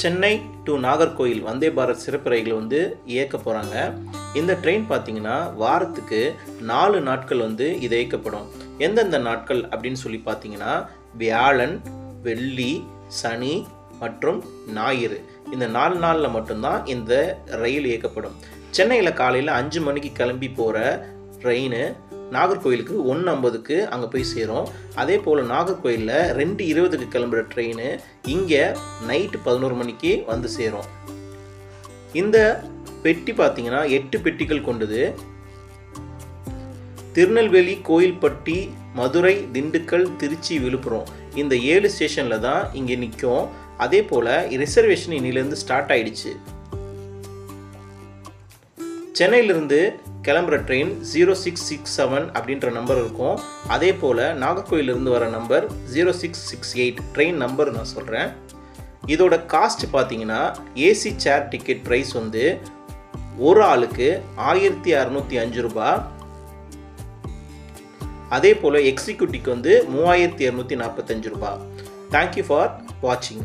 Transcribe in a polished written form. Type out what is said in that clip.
Chennai to Nagercoil Vande Bharat சிறப்பு ரயில்கள் வந்து இயக்க போகிறாங்க. இந்த ட்ரெயின் பார்த்தீங்கன்னா வாரத்துக்கு 4 நாட்கள் வந்து இது இயக்கப்படும். எந்தெந்த நாட்கள் அப்படின்னு சொல்லி பார்த்தீங்கன்னா வியாழன், வெள்ளி, சனி மற்றும் ஞாயிறு. இந்த 4 நாளில் மட்டும்தான் இந்த ரயில் இயக்கப்படும். சென்னையில் காலையில் 5 மணிக்கு கிளம்பி போகிற ட்ரெயின் நாகர்கோயிலுக்கு 1:50க்கு அங்கே போய் சேரும். அதே போல் நாகர்கோயிலில் 2:20க்கு கிளம்புற ட்ரெயின் இங்கே நைட்டு 11 மணிக்கு வந்து சேரும். இந்த பெட்டி பார்த்தீங்கன்னா 8 பெட்டிகள் கொண்டது. திருநெல்வேலி, கோயில்பட்டி, மதுரை, திண்டுக்கல், திருச்சி, விழுப்புரம் இந்த 7 ஸ்டேஷனில் தான் இங்கே நிற்கும். அதே போல் ரிசர்வேஷன் இன்னிலேருந்து ஸ்டார்ட் ஆயிடுச்சு. சென்னையிலிருந்து கிளம்புற ட்ரெயின் 0667 அப்படின்ற நம்பர் இருக்கும். அதே போல் நாகர்கோயிலிருந்து வர நம்பர் 0668 ட்ரெயின் நம்பர் நான் சொல்கிறேன். இதோட காஸ்ட் பார்த்தீங்கன்னா ஏசி சேர் டிக்கெட் ப்ரைஸ் வந்து ஒரு ஆளுக்கு 1605 ரூபாய். அதே போல் எக்ஸிக்யூட்டிவ்க்கு வந்து 3245 ரூபாய். தேங்க்யூ ஃபார் வாட்சிங்.